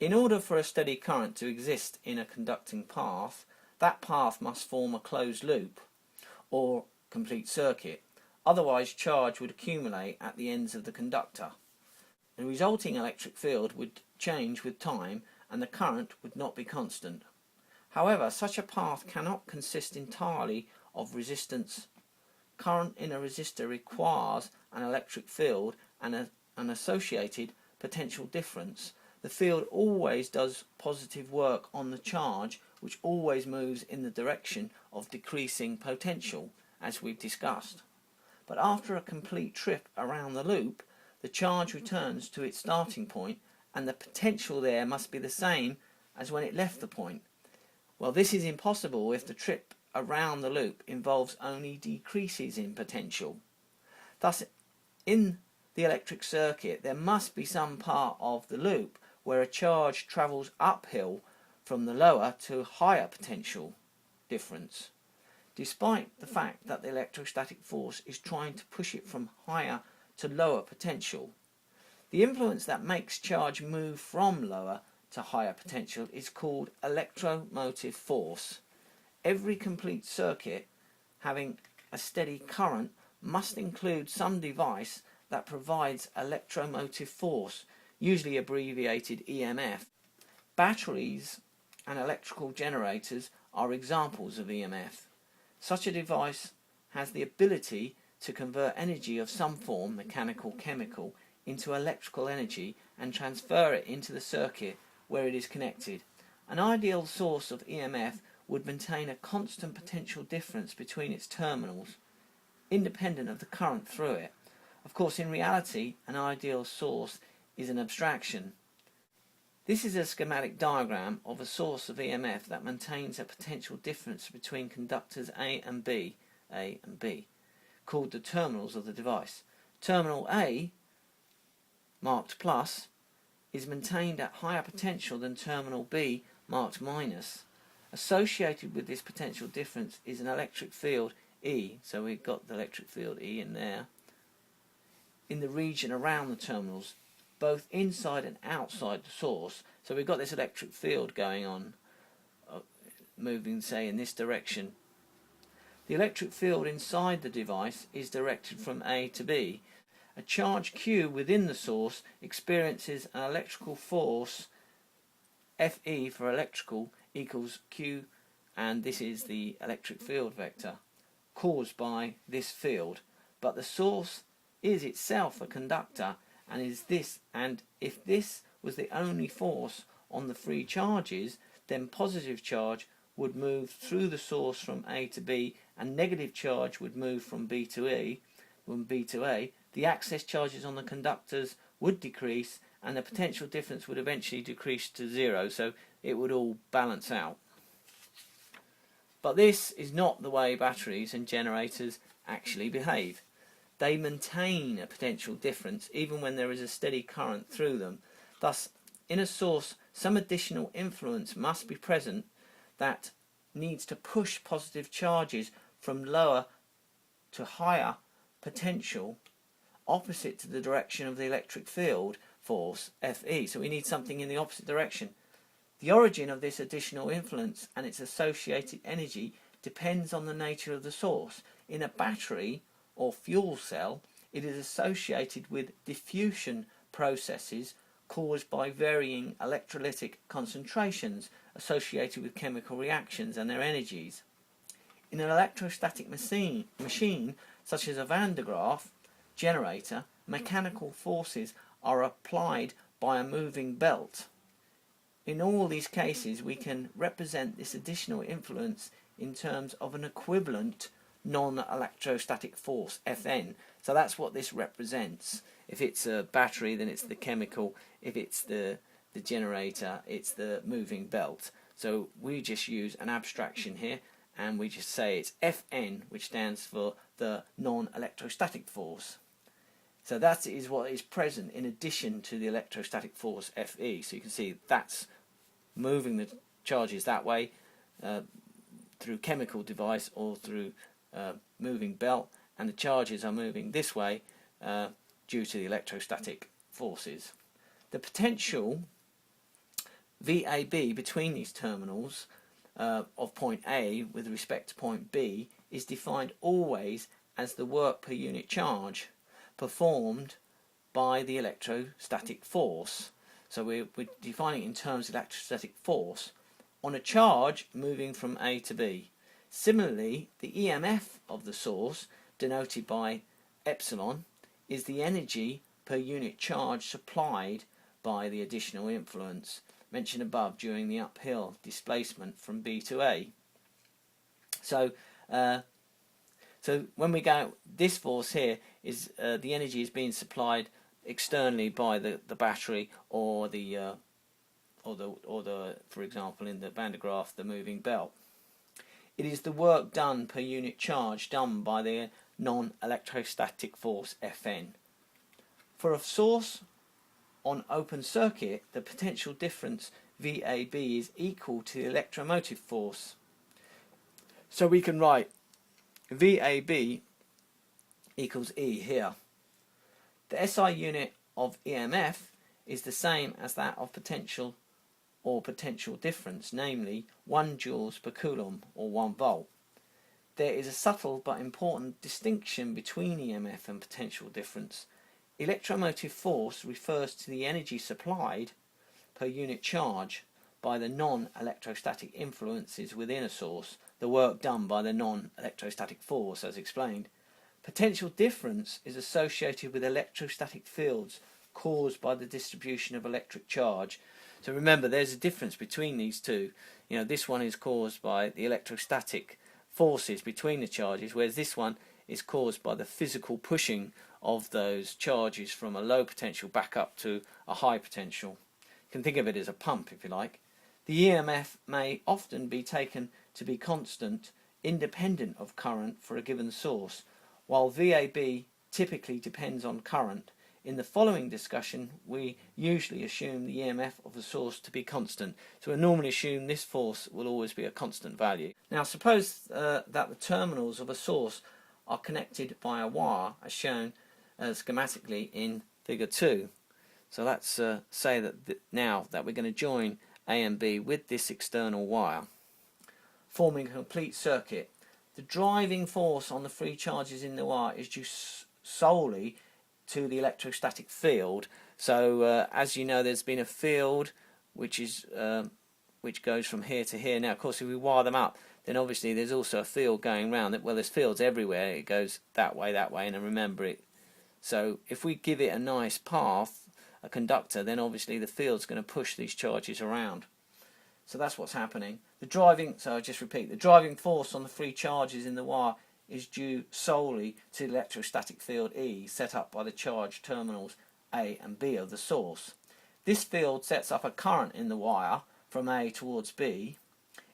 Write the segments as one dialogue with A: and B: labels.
A: In order for a steady current to exist in a conducting path, that path must form a closed loop or complete circuit, otherwise charge would accumulate at the ends of the conductor. The resulting electric field would change with time and the current would not be constant. However, such a path cannot consist entirely of resistance. Current in a resistor requires an electric field and an associated potential difference. The field always does positive work on the charge, which always moves in the direction of decreasing potential, as we've discussed. But after a complete trip around the loop, the charge returns to its starting point and the potential there must be the same as when it left the point. Well, this is impossible if the trip around the loop involves only decreases in potential. Thus, in the electric circuit, there must be some part of the loop where a charge travels uphill from the lower to higher potential difference, despite the fact that the electrostatic force is trying to push it from higher to lower potential. The influence that makes charge move from lower to higher potential is called electromotive force. Every complete circuit having a steady current must include some device that provides electromotive force, usually abbreviated EMF. Batteries and electrical generators are examples of EMF. Such a device has the ability to convert energy of some form, mechanical, chemical, into electrical energy and transfer it into the circuit where it is connected. An ideal source of EMF would maintain a constant potential difference between its terminals, independent of the current through it. Of course, in reality, an ideal source is an abstraction. This is a schematic diagram of a source of EMF that maintains a potential difference between conductors A and B, called the terminals of the device. Terminal A, marked plus, is maintained at higher potential than terminal B, marked minus. Associated with this potential difference is an electric field E, so we've got the electric field E in there, in the region around the terminals, both inside and outside the source. So we've got this electric field going on, moving, say, in this direction. The electric field inside the device is directed from A to B. A charge Q within the source experiences an electrical force, Fe for electrical, equals Q, and this is the electric field vector, caused by this field. But the source is itself a conductor, and if this was the only force on the free charges, then positive charge would move through the source from A to B, and negative charge would move from B to A. The access charges on the conductors would decrease, and the potential difference would eventually decrease to zero, so it would all balance out. But this is not the way batteries and generators actually behave. They maintain a potential difference even when there is a steady current through them. Thus, in a source, some additional influence must be present that needs to push positive charges from lower to higher potential, opposite to the direction of the electric field force, Fe. So we need something in the opposite direction. The origin of this additional influence and its associated energy depends on the nature of the source. In a battery or fuel cell, it is associated with diffusion processes caused by varying electrolytic concentrations associated with chemical reactions and their energies. In an electrostatic machine such as a Van de Graaff generator, mechanical forces are applied by a moving belt. In all these cases, we can represent this additional influence in terms of an equivalent non-electrostatic force, Fn. So that's what this represents. If it's a battery, then it's the chemical. If it's the generator, it's the moving belt. So we just use an abstraction here, and we just say it's Fn, which stands for the non-electrostatic force. So that is what is present in addition to the electrostatic force Fe. So you can see that's moving the charges that way through chemical device or through moving belt, and the charges are moving this way due to the electrostatic forces. The potential VAB between these terminals of point A with respect to point B is defined always as the work per unit charge performed by the electrostatic force. So we're defining it in terms of electrostatic force on a charge moving from A to B. Similarly, the EMF of the source, denoted by epsilon, is the energy per unit charge supplied by the additional influence mentioned above during the uphill displacement from B to A. So when we go, this force here is the energy is being supplied externally by the battery or the for example in the Van de Graaff, the moving belt. It is the work done per unit charge done by the non-electrostatic force Fn. For a source on open circuit, the potential difference VAB is equal to the electromotive force. So we can write VAB equals E here. The SI unit of EMF is the same as that of potential or potential difference, namely 1 joules per coulomb or 1 volt. There is a subtle but important distinction between EMF and potential difference. Electromotive force refers to the energy supplied per unit charge by the non-electrostatic influences within a source, the work done by the non-electrostatic force as explained. Potential difference is associated with electrostatic fields caused by the distribution of electric charge. So remember, there's a difference between these two. You know, this one is caused by the electrostatic forces between the charges, whereas this one is caused by the physical pushing of those charges from a low potential back up to a high potential. You can think of it as a pump, if you like. The EMF may often be taken to be constant, independent of current for a given source, while VAB typically depends on current. In the following discussion, we usually assume the EMF of the source to be constant. So we normally assume this force will always be a constant value. Now suppose that the terminals of a source are connected by a wire as shown schematically in figure 2. So let's say that now that we're going to join A and B with this external wire, forming a complete circuit. The driving force on the free charges in the wire is due solely to the electrostatic field. So as you know, there's been a field which goes from here to here. Now of course if we wire them up, then obviously there's also a field going round. Well, there's fields everywhere. It goes that way, and remember it. So if we give it a nice path, a conductor, then obviously the field's going to push these charges around. So that's what's happening. So I'll just repeat, the driving force on the free charges in the wire is due solely to the electrostatic field E set up by the charged terminals A and B of the source. This field sets up a current in the wire from A towards B.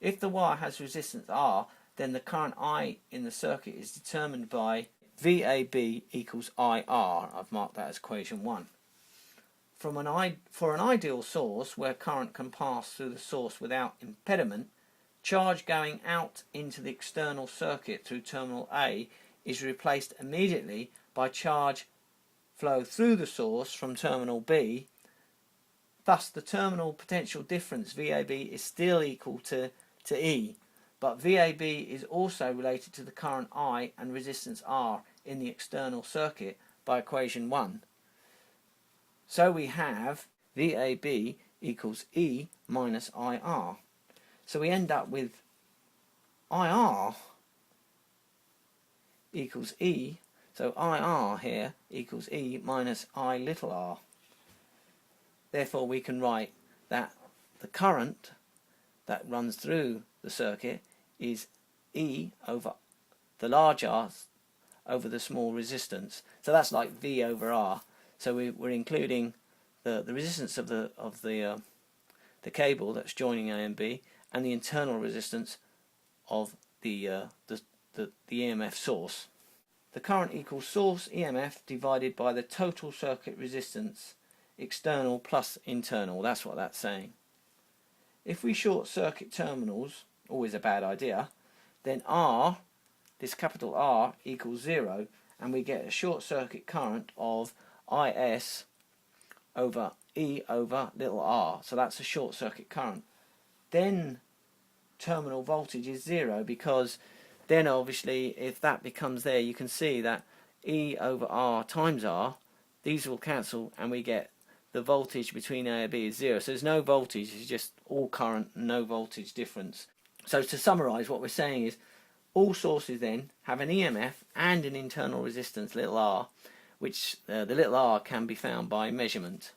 A: If the wire has resistance R, then the current I in the circuit is determined by VAB equals IR. I've marked that as equation 1. For an ideal source where current can pass through the source without impediment, charge going out into the external circuit through terminal A is replaced immediately by charge flow through the source from terminal B. Thus the terminal potential difference VAB is still equal to E, but VAB is also related to the current I and resistance R in the external circuit by equation 1. So we have VAB equals E minus IR. So we end up with IR equals E. So IR here equals E minus I little r. Therefore we can write that the current that runs through the circuit is E over the large R over the small resistance. So that's like V over R. So we're including the resistance of the cable that's joining A and B and the internal resistance of the EMF source. The current equals source EMF divided by the total circuit resistance, external plus internal. That's what that's saying. If we short circuit terminals, always a bad idea, then R, this capital R, equals 0, and we get a short circuit current of IS over E over little r, so that's a short circuit current. Then terminal voltage is 0, because then obviously if that becomes there, you can see that E over R times R, these will cancel and we get the voltage between A and B is 0. So there's no voltage, it's just all current, no voltage difference. So to summarise, what we're saying is all sources then have an EMF and an internal resistance little r, which the little r can be found by measurement.